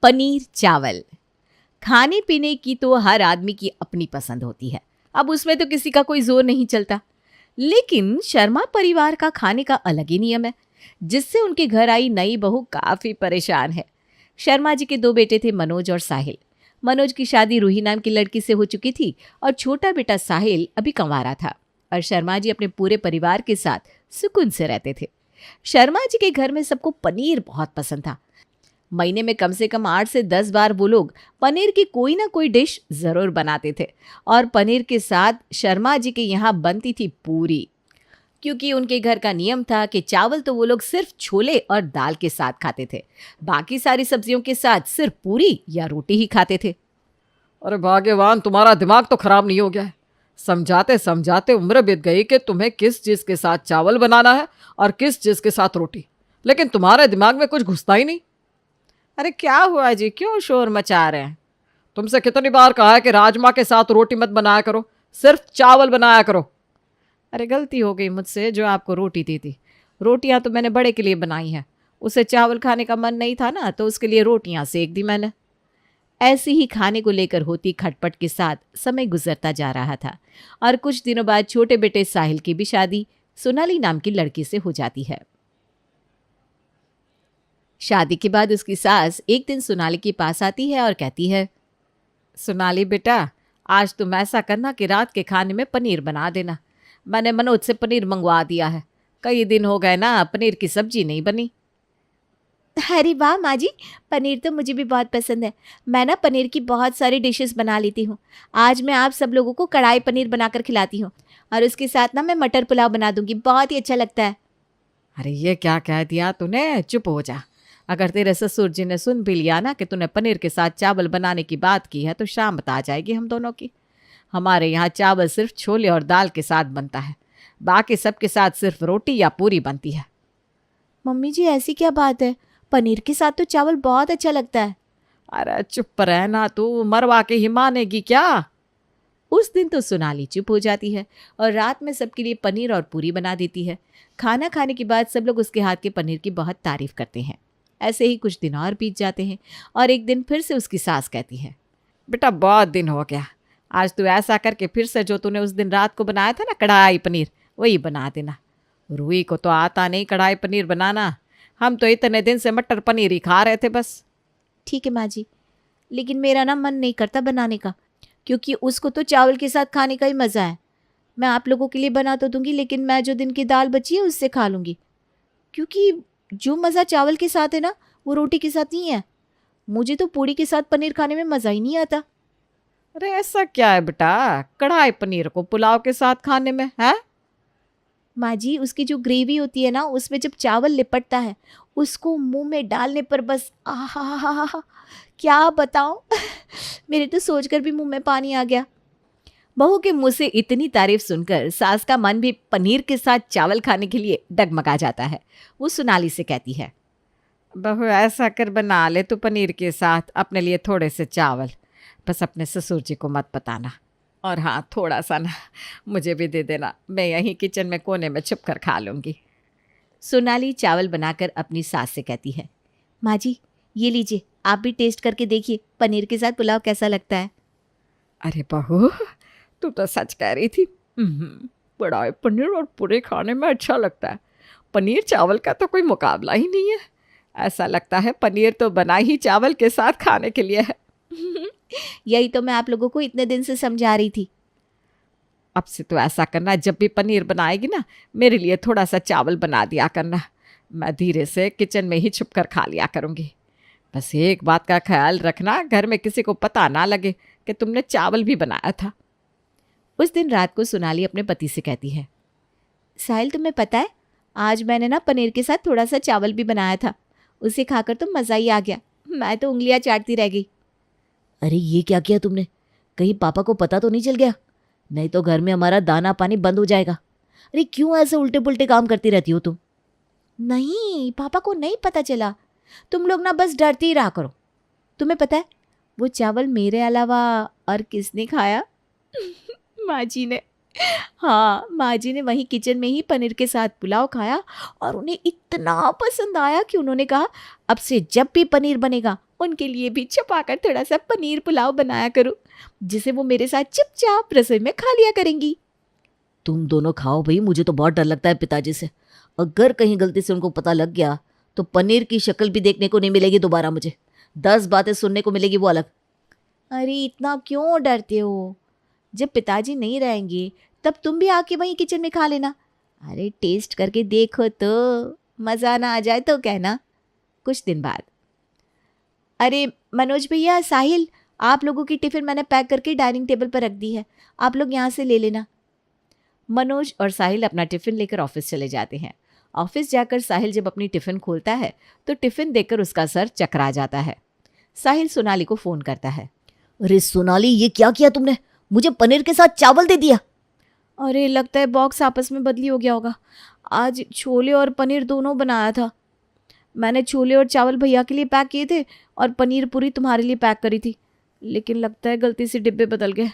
पनीर चावल। खाने पीने की तो हर आदमी की अपनी पसंद होती है, अब उसमें तो किसी का कोई जोर नहीं चलता। लेकिन शर्मा परिवार का खाने का अलग ही नियम है, जिससे उनके घर आई नई बहू काफी परेशान है। शर्मा जी के दो बेटे थे, मनोज और साहिल। मनोज की शादी रूही नाम की लड़की से हो चुकी थी और छोटा बेटा साहिल अभी कंवारा था और शर्मा जी अपने पूरे परिवार के साथ सुकून से रहते थे। शर्मा जी के घर में सबको पनीर बहुत पसंद था। महीने में कम से कम 8 से 10 बार वो लोग पनीर की कोई ना कोई डिश ज़रूर बनाते थे और पनीर के साथ शर्मा जी के यहाँ बनती थी पूरी, क्योंकि उनके घर का नियम था कि चावल तो वो लोग सिर्फ छोले और दाल के साथ खाते थे, बाकी सारी सब्जियों के साथ सिर्फ पूरी या रोटी ही खाते थे। अरे भाग्यवान, तुम्हारा दिमाग तो खराब नहीं हो गया है। समझाते समझाते उम्र बीत गई कि तुम्हें किस चीज़ के साथ चावल बनाना है और किस चीज़ के साथ रोटी, लेकिन तुम्हारे दिमाग में कुछ घुसता ही नहीं। अरे क्या हुआ जी, क्यों शोर मचा रहे हैं? तुमसे कितनी बार कहा है कि राजमा के साथ रोटी मत बनाया करो, सिर्फ चावल बनाया करो। अरे गलती हो गई मुझसे, जो आपको रोटी दी थी। रोटियां तो मैंने बड़े के लिए बनाई हैं, उसे चावल खाने का मन नहीं था ना, तो उसके लिए रोटियां सेक दी मैंने। ऐसी ही खाने को लेकर होती खटपट के साथ समय गुजरता जा रहा था और कुछ दिनों बाद छोटे बेटे साहिल की भी शादी सोनाली नाम की लड़की से हो जाती है। शादी के बाद उसकी सास एक दिन सोनाली के पास आती है और कहती है, सोनाली बेटा, आज तुम ऐसा करना कि रात के खाने में पनीर बना देना। मैंने मनोज से पनीर मंगवा दिया है, कई दिन हो गए ना पनीर की सब्जी नहीं बनी। अरे वाह माँ जी, पनीर तो मुझे भी बहुत पसंद है। मैं ना पनीर की बहुत सारी डिशेस बना लेती हूँ। आज मैं आप सब लोगों को कढ़ाई पनीर बनाकर खिलाती हूँ और उसके साथ ना मैं मटर पुलाव बना दूंगी, बहुत ही अच्छा लगता है। अरे ये क्या कह दिया तूने, चुप हो जा। अगर तेरे ससुर जी ने सुन भी लिया ना कि तूने पनीर के साथ चावल बनाने की बात की है तो शाम बता जाएगी हम दोनों की। हमारे यहाँ चावल सिर्फ छोले और दाल के साथ बनता है, बाकी सबके साथ सिर्फ रोटी या पूरी बनती है। मम्मी जी ऐसी क्या बात है, पनीर के साथ तो चावल बहुत अच्छा लगता है। अरे चुप रहना, तू मरवा के ही मानेगी क्या। उस दिन तो सोनाली चुप हो जाती है और रात में सबके लिए पनीर और पूरी बना देती है। खाना खाने के बाद सब लोग उसके हाथ के पनीर की बहुत तारीफ करते हैं। ऐसे ही कुछ दिन और बीत जाते हैं और एक दिन फिर से उसकी सास कहती है, बेटा बहुत दिन हो गया, आज तू ऐसा करके फिर से जो तूने उस दिन रात को बनाया था ना कढ़ाई पनीर, वही बना देना। रूही को तो आता नहीं कढ़ाई पनीर बनाना, हम तो इतने दिन से मटर पनीर ही खा रहे थे बस। ठीक है माँ जी, लेकिन मेरा ना मन नहीं करता बनाने का, क्योंकि उसको तो चावल के साथ खाने का ही मज़ा है। मैं आप लोगों के लिए बना तो दूंगी, लेकिन मैं जो दिन की दाल बची है उससे खा लूँगी, क्योंकि जो मज़ा चावल के साथ है ना वो रोटी के साथ नहीं है। मुझे तो पूड़ी के साथ पनीर खाने में मज़ा ही नहीं आता। अरे ऐसा क्या है बेटा, कढ़ाई पनीर को पुलाव के साथ खाने में है? माँ जी, उसकी जो ग्रेवी होती है ना, उसमें जब चावल लिपटता है, उसको मुंह में डालने पर बस आहा, क्या बताऊं मेरे तो सोचकर भी मुंह में पानी आ गया। बहू के मुंह से इतनी तारीफ सुनकर सास का मन भी पनीर के साथ चावल खाने के लिए डगमगा जाता है। वो सोनाली से कहती है, बहू ऐसा कर बना ले तो पनीर के साथ अपने लिए थोड़े से चावल, बस अपने ससुर जी को मत बताना। और हाँ, थोड़ा सा ना मुझे भी दे देना, मैं यहीं किचन में कोने में छुप कर खा लूँगी। सोनाली चावल बनाकर अपनी सास से कहती है, माँ जी ये लीजिए, आप भी टेस्ट करके देखिए पनीर के साथ पुलाव कैसा लगता है। अरे बहू, तू तो सच कह रही थी। कढ़ाई पनीर और पूरे खाने में अच्छा लगता है, पनीर चावल का तो कोई मुकाबला ही नहीं है। ऐसा लगता है पनीर तो बना ही चावल के साथ खाने के लिए है। यही तो मैं आप लोगों को इतने दिन से समझा रही थी। अब से तो ऐसा करना, जब भी पनीर बनाएगी ना मेरे लिए थोड़ा सा चावल बना दिया करना, मैं धीरे से किचन में ही छुप कर खा लिया करूँगी। बस एक बात का ख्याल रखना, घर में किसी को पता ना लगे कि तुमने चावल भी बनाया था। उस दिन रात को सोनाली अपने पति से कहती है, साहिल तुम्हें पता है, आज मैंने ना पनीर के साथ थोड़ा सा चावल भी बनाया था, उसे खाकर तो मज़ा ही आ गया, मैं तो उंगलियां चाटती रह गई। अरे ये क्या किया तुमने, कहीं पापा को पता तो नहीं चल गया? नहीं तो घर में हमारा दाना पानी बंद हो जाएगा। अरे क्यों ऐसे उल्टे पुल्टे काम करती रहती हो तुम? नहीं, पापा को नहीं पता चला, तुम लोग ना बस डरती ही रहा करो। तुम्हें पता है वो चावल मेरे अलावा और किसने खाया? माँ जी ने। हाँ, माँ जी ने वहीं किचन में ही पनीर के साथ पुलाव खाया और उन्हें इतना पसंद आया कि उन्होंने कहा अब से जब भी पनीर बनेगा उनके लिए भी छुपाकर थोड़ा सा पनीर पुलाव बनाया करूँ, जिसे वो मेरे साथ चुपचाप रसोई में खा लिया करेंगी। तुम दोनों खाओ भाई, मुझे तो बहुत डर लगता है पिताजी से। अगर कहीं गलती से उनको पता लग गया तो पनीर की शक्ल भी देखने को नहीं मिलेगी दोबारा मुझे। 10 बातें सुनने को मिलेगी वो अलग। अरे इतना क्यों डरते हो? जब पिताजी नहीं रहेंगे तब तुम भी आके वहीं किचन में खा लेना। अरे टेस्ट करके देखो तो, मज़ा ना आ जाए तो कहना। कुछ दिन बाद, अरे मनोज भैया, साहिल, आप लोगों की टिफ़िन मैंने पैक करके डाइनिंग टेबल पर रख दी है, आप लोग यहाँ से ले लेना। मनोज और साहिल अपना टिफ़िन लेकर ऑफिस चले जाते हैं। ऑफिस जाकर साहिल जब अपनी टिफ़िन खोलता है तो टिफ़िन देखकर उसका सर चकरा जाता है। साहिल सोनाली को फ़ोन करता है। अरे सोनाली, ये क्या किया तुमने? मुझे पनीर के साथ चावल दे दिया। अरे लगता है बॉक्स आपस में बदली हो गया होगा। आज छोले और पनीर दोनों बनाया था। मैंने छोले और चावल भैया के लिए पैक किए थे और पनीर पूरी तुम्हारे लिए पैक करी थी, लेकिन लगता है गलती से डिब्बे बदल गए।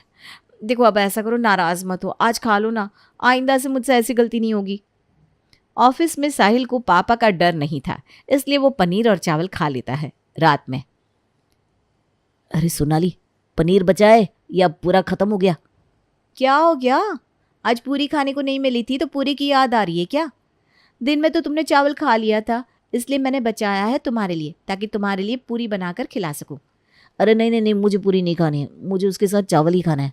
देखो अब ऐसा करो, नाराज़ मत हो, आज खा लो ना, आइंदा से मुझसे ऐसी गलती नहीं होगी। ऑफिस में साहिल को पापा का डर नहीं था, इसलिए वो पनीर और चावल खा लेता है रात में। अरे सोनाली, पनीर बचा है या पूरा खत्म हो गया? क्या हो गया? आज पूरी खाने को नहीं मिली थी तो पूरी की याद आ रही है क्या? दिन में तो तुमने चावल खा लिया था, इसलिए मैंने बचाया है तुम्हारे लिए, ताकि तुम्हारे लिए पूरी बनाकर खिला सकूं। अरे नहीं नहीं नहीं, मुझे पूरी नहीं खानी है, मुझे उसके साथ चावल ही खाना है।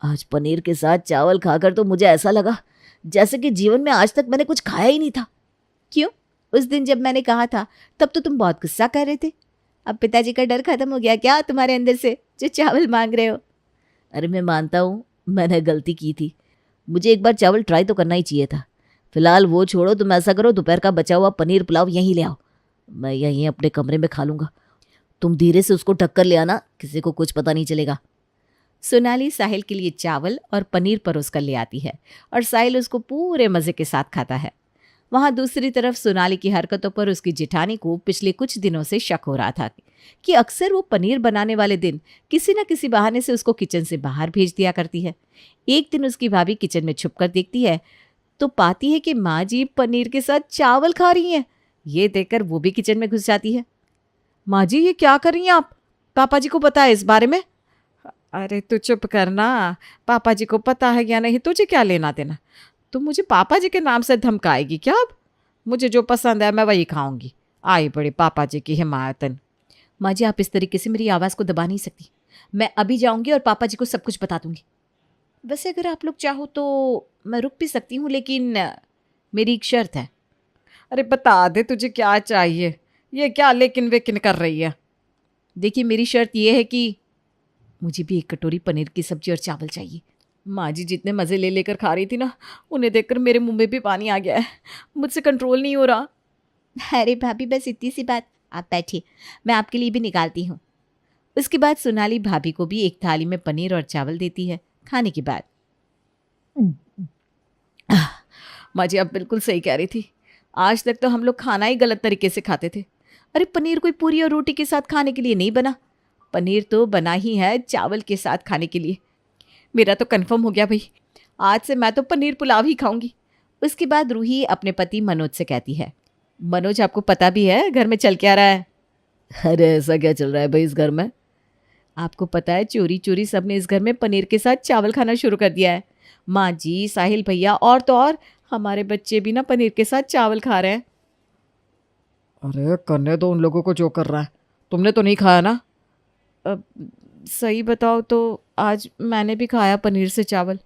आज पनीर के साथ चावल खाकर तो मुझे ऐसा लगा जैसे कि जीवन में आज तक मैंने कुछ खाया ही नहीं था। क्यों? उस दिन जब मैंने कहा था तब तो तुम बहुत गुस्सा कर रहे थे। अब पिताजी का डर खत्म हो गया क्या तुम्हारे अंदर से, जो चावल मांग रहे हो? अरे मैं मानता हूँ मैंने गलती की थी, मुझे एक बार चावल ट्राई तो करना ही चाहिए था। फिलहाल वो छोड़ो, तुम ऐसा करो दोपहर का बचा हुआ पनीर पुलाव यहीं ले आओ, मैं यहीं अपने कमरे में खा लूँगा। तुम धीरे से उसको ढक कर ले आना, किसी को कुछ पता नहीं चलेगा। सोनाली साहिल के लिए चावल और पनीर परोस कर ले आती है और साहिल उसको पूरे मज़े के साथ खाता है। वहाँ दूसरी तरफ सोनाली की हरकतों पर उसकी जेठानी को पिछले कुछ दिनों से शक हो रहा था कि अक्सर वो पनीर बनाने वाले दिन किसी न किसी बहाने से उसको किचन से बाहर भेज दिया करती है। एक दिन उसकी भाभी किचन में छुपकर देखती है तो पाती है कि माँ जी पनीर के साथ चावल खा रही हैं। ये देखकर वो भी किचन में घुस जाती है। माँ जी, ये क्या कर रही हैं आप? पापा जी को पता है इस बारे में? अरे तू चुप करना, पापा जी को पता है या नहीं तुझे क्या लेना देना? तू मुझे पापा जी के नाम से धमकाएगी क्या? अब मुझे जो पसंद है मैं वही खाऊंगी। आई बड़ी पापा जी की हिमायतन। माँ जी, आप इस तरीके से मेरी आवाज़ को दबा नहीं सकती। मैं अभी जाऊंगी और पापा जी को सब कुछ बता दूंगी। वैसे अगर आप लोग चाहो तो मैं रुक भी सकती हूँ, लेकिन मेरी एक शर्त है। अरे बता दे तुझे क्या चाहिए, ये क्या लेकिन वेकिन कर रही है? देखिए, मेरी शर्त ये है कि मुझे भी एक कटोरी पनीर की सब्जी और चावल चाहिए। माँ जी जितने मज़े ले लेकर खा रही थी ना, उन्हें देखकर मेरे मुंह में भी पानी आ गया है, मुझसे कंट्रोल नहीं हो रहा। अरे भाभी, बस इतनी सी बात, आप बैठिए, मैं आपके लिए भी निकालती हूँ। उसके बाद सोनाली भाभी को भी एक थाली में पनीर और चावल देती है। खाने के बाद माँ जी आप बिल्कुल सही कह रही थी, आज तक तो हम लोग खाना ही गलत तरीके से खाते थे। अरे पनीर कोई पूरी और रोटी के साथ खाने के लिए नहीं बना, पनीर तो बना ही है चावल के साथ खाने के लिए। मेरा तो कंफर्म हो गया भाई, आज से मैं तो पनीर पुलाव ही खाऊंगी। उसके बाद रूही अपने पति मनोज से कहती है, मनोज आपको पता भी है घर में चल क्या रहा है? अरे ऐसा क्या चल रहा है भाई इस घर में? आपको पता है चोरी चोरी सबने इस घर में पनीर के साथ चावल खाना शुरू कर दिया है। माँ जी, साहिल भैया और तो और हमारे बच्चे भी ना पनीर के साथ चावल खा रहे हैं। अरे करने दो उन लोगों को जो कर रहा है, तुमने तो नहीं खाया ना? सही बताओ तो आज मैंने भी खाया पनीर से चावल।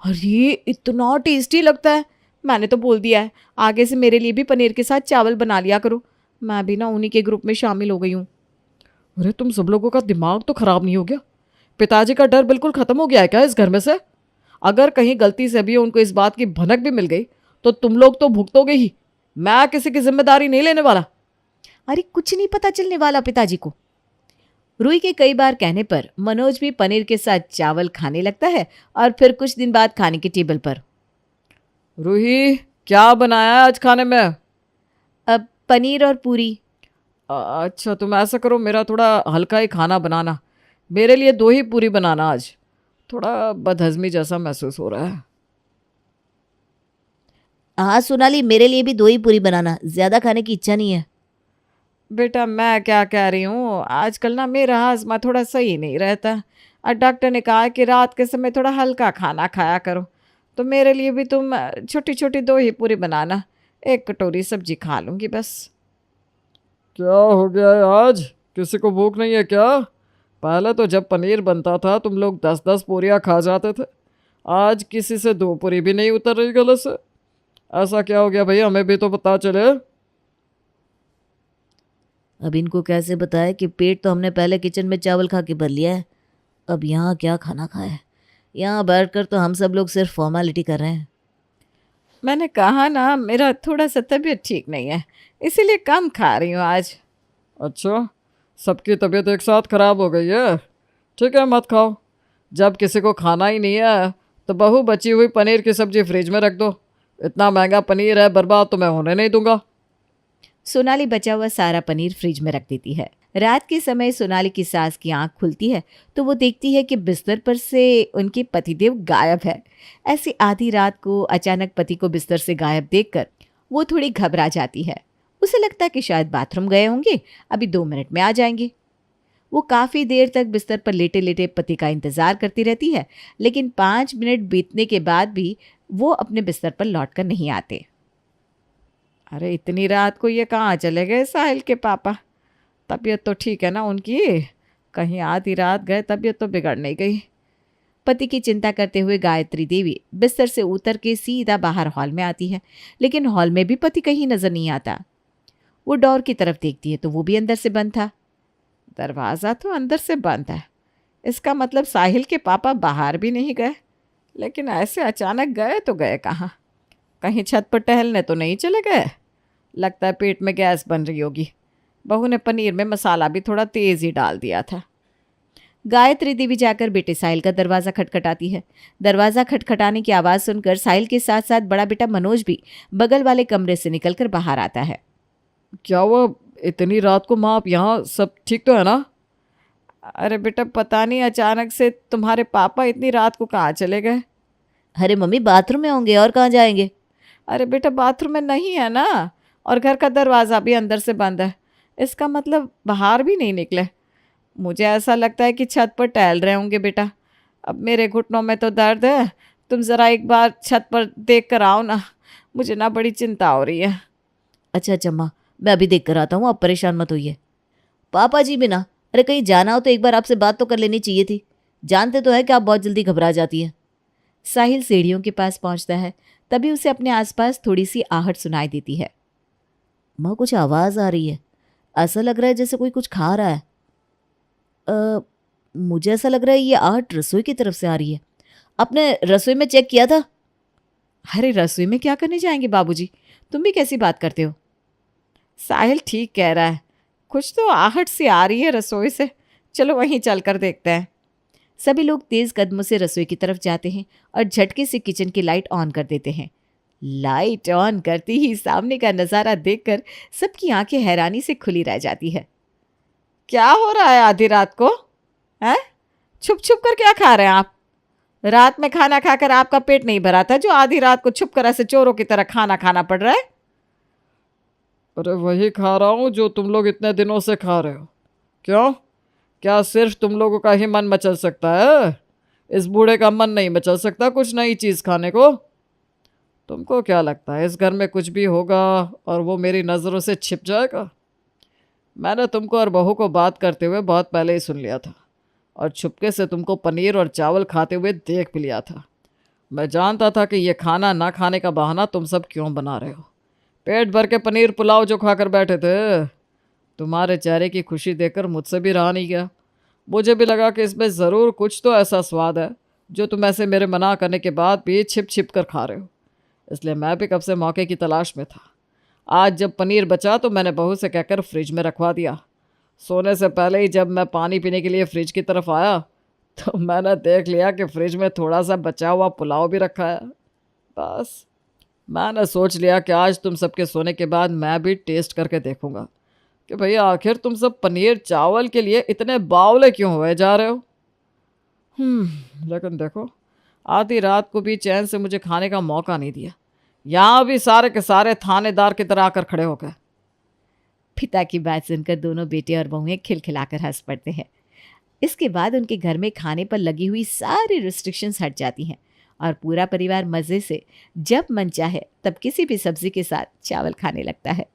अरे इतना टेस्टी लगता है, मैंने तो बोल दिया है आगे से मेरे लिए भी पनीर के साथ चावल बना लिया करो। मैं भी ना उन्हीं के ग्रुप में शामिल हो गई हूँ। अरे तुम सब लोगों का दिमाग तो खराब नहीं हो गया? पिताजी का डर बिल्कुल ख़त्म हो गया है क्या इस घर में से? अगर कहीं गलती से भी उनको इस बात की भनक भी मिल गई तो तुम लोग तो भुगतोगे ही, मैं किसी की जिम्मेदारी नहीं लेने वाला। अरे कुछ नहीं पता चलने वाला पिताजी को। रूही के कई बार कहने पर मनोज भी पनीर के साथ चावल खाने लगता है और फिर कुछ दिन बाद खाने की टेबल पर, रूही क्या बनाया है आज खाने में? अब पनीर और पूरी। अच्छा तुम ऐसा करो, मेरा थोड़ा हल्का ही खाना बनाना, मेरे लिए 2 ही पूरी बनाना, आज थोड़ा बदहजमी जैसा महसूस हो रहा है। हाँ सोनाली, मेरे लिए भी 2 ही पूरी बनाना, ज़्यादा खाने की इच्छा नहीं है। बेटा मैं क्या कह रही हूँ, आजकल ना मेरा हाजमा थोड़ा सही नहीं रहता और डॉक्टर ने कहा है कि रात के समय थोड़ा हल्का खाना खाया करो। तो मेरे लिए भी तुम छोटी छोटी 2 ही पूरी बनाना, 1 कटोरी सब्जी खा लूँगी बस। क्या हो गया है आज? किसी को भूख नहीं है क्या? पहले तो जब पनीर बनता था तुम लोग 10-10 पूरियाँ खा जाते थे। आज किसी से 2 पूरी भी नहीं उतर रही गले से। ऐसा क्या हो गया भैया, हमें भी तो पता चले। अब इनको कैसे बताए कि पेट तो हमने पहले किचन में चावल खा के भर लिया है, अब यहाँ क्या खाना खाया। यहाँ बैठकर तो हम सब लोग सिर्फ फॉर्मेलिटी कर रहे हैं। मैंने कहा ना मेरा थोड़ा सा तबीयत ठीक नहीं है, इसीलिए कम खा रही हूँ आज। अच्छा, सबकी तबीयत एक साथ खराब हो गई है? ठीक है, मत खाओ। जब किसी को खाना ही नहीं है तो बहू बची हुई पनीर की सब्जी फ्रिज में रख दो। इतना महंगा पनीर है, बर्बाद तो मैं होने नहीं दूंगा। सोनाली बचा हुआ सारा पनीर फ्रिज में रख देती है। रात के समय सोनाली की सास की आंख खुलती है तो वो देखती है कि बिस्तर पर से उनके पतिदेव गायब है। ऐसी आधी रात को अचानक पति को बिस्तर से गायब देखकर वो थोड़ी घबरा जाती है। उसे लगता है कि शायद बाथरूम गए होंगे, अभी 2 मिनट में आ जाएंगे। वो काफ़ी देर तक बिस्तर पर लेटे लेटे पति का इंतज़ार करती रहती है, लेकिन 5 मिनट बीतने के बाद भी वो अपने बिस्तर पर लौट कर नहीं आते। अरे इतनी रात को ये कहाँ चले गए साहिल के पापा? तबीयत तो ठीक है ना उनकी? कहीं आधी रात गए, तबीयत तो बिगड़ नहीं गई। पति की चिंता करते हुए गायत्री देवी बिस्तर से उतर के सीधा बाहर हॉल में आती है, लेकिन हॉल में भी पति कहीं नजर नहीं आता। वो डोर की तरफ देखती है तो वो भी अंदर से बंद था। दरवाज़ा तो अंदर से बंद है, इसका मतलब साहिल के पापा बाहर भी नहीं गए। लेकिन ऐसे अचानक गए तो गए कहाँ? कहीं छत पर टहलने तो नहीं चले गए? लगता है पेट में गैस बन रही होगी। बहू ने पनीर में मसाला भी थोड़ा तेज ही डाल दिया था। गायत्री देवी जाकर बेटे साहिल का दरवाज़ा खटखटाती है। दरवाज़ा खटखटाने की आवाज़ सुनकर साहिल के साथ साथ बड़ा बेटा मनोज भी बगल वाले कमरे से निकलकर बाहर आता है। क्या हुआ इतनी रात को माँ? आप यहाँ सब ठीक तो है ना? अरे बेटा पता नहीं अचानक से तुम्हारे पापा इतनी रात को कहाँ चले गए। अरे मम्मी, बाथरूम में होंगे, और कहाँ जाएंगे। अरे बेटा बाथरूम में नहीं है ना, और घर का दरवाज़ा भी अंदर से बंद है, इसका मतलब बाहर भी नहीं निकले। मुझे ऐसा लगता है कि छत पर टहल रहे होंगे बेटा। अब मेरे घुटनों में तो दर्द है, तुम ज़रा एक बार छत पर देख कर आओ ना, मुझे ना बड़ी चिंता हो रही है। अच्छा माँ, मैं अभी देख कर आता हूँ, आप परेशान मत होइए। पापा जी भी ना, अरे कहीं जाना हो तो एक बार आपसे बात तो कर लेनी चाहिए थी। जानते तो है कि आप बहुत जल्दी घबरा जाती हैं। साहिल सीढ़ियों के पास पहुंचता है, तभी उसे अपने आसपास थोड़ी सी आहट सुनाई देती है। माँ, कुछ आवाज़ आ रही है, ऐसा लग रहा है जैसे कोई कुछ खा रहा है। मुझे ऐसा लग रहा है ये आहट रसोई की तरफ से आ रही है। आपने रसोई में चेक किया था? अरे रसोई में क्या करने जाएंगे बाबूजी, तुम भी कैसी बात करते हो। साहिल ठीक कह रहा है, कुछ तो आहट सी आ रही है रसोई से, चलो वहीं चलकर देखते हैं। सभी लोग तेज कदमों से रसोई की तरफ जाते हैं और झटके से किचन की लाइट ऑन कर देते हैं। लाइट ऑन करते ही सामने का नज़ारा देखकर सबकी आंखें हैरानी से खुली रह जाती है। क्या हो रहा है आधी रात को? हैं? छुप छुप कर क्या खा रहे हैं आप? रात में खाना खाकर आपका पेट नहीं भरा था जो आधी रात को छुप कर ऐसे चोरों की तरह खाना खाना पड़ रहा है? अरे वही खा रहा हूँ जो तुम लोग इतने दिनों से खा रहे हो। क्यों, क्या सिर्फ तुम लोगों का ही मन मचल सकता है? इस बूढ़े का मन नहीं मचल सकता कुछ नई चीज़ खाने को? तुमको क्या लगता है इस घर में कुछ भी होगा और वो मेरी नज़रों से छिप जाएगा? मैंने तुमको और बहू को बात करते हुए बहुत पहले ही सुन लिया था और छुपके से तुमको पनीर और चावल खाते हुए देख भी लिया था। मैं जानता था कि ये खाना ना खाने का बहाना तुम सब क्यों बना रहे हो। पेट भर के पनीर पुलाव जो खाकर बैठे थे, तुम्हारे चेहरे की खुशी देखकर मुझसे भी रहा नहीं गया। मुझे भी लगा कि इसमें ज़रूर कुछ तो ऐसा स्वाद है जो तुम ऐसे मेरे मना करने के बाद भी छिप छिप कर खा रहे हो। इसलिए मैं भी कब से मौके की तलाश में था। आज जब पनीर बचा तो मैंने बहू से कहकर फ्रिज में रखवा दिया। सोने से पहले ही जब मैं पानी पीने के लिए फ्रिज की तरफ आया तो मैंने देख लिया कि फ्रिज में थोड़ा सा बचा हुआ पुलाव भी रखा है। बस मैंने सोच लिया कि आज तुम सबके सोने के बाद मैं भी टेस्ट करके देखूंगा कि भैया आखिर तुम सब पनीर चावल के लिए इतने बावले क्यों हुए जा रहे हो। लेकिन देखो, आधी रात को भी चैन से मुझे खाने का मौका नहीं दिया। यहाँ भी सारे के सारे थानेदार की तरह आकर खड़े हो गए। पिता की बात सुनकर दोनों बेटे और बहुएं खिलखिलाकर हंस पड़ते हैं। इसके बाद उनके घर में खाने पर लगी हुई सारी रिस्ट्रिक्शंस हट जाती हैं और पूरा परिवार मज़े से जब मन चाहे तब किसी भी सब्जी के साथ चावल खाने लगता है।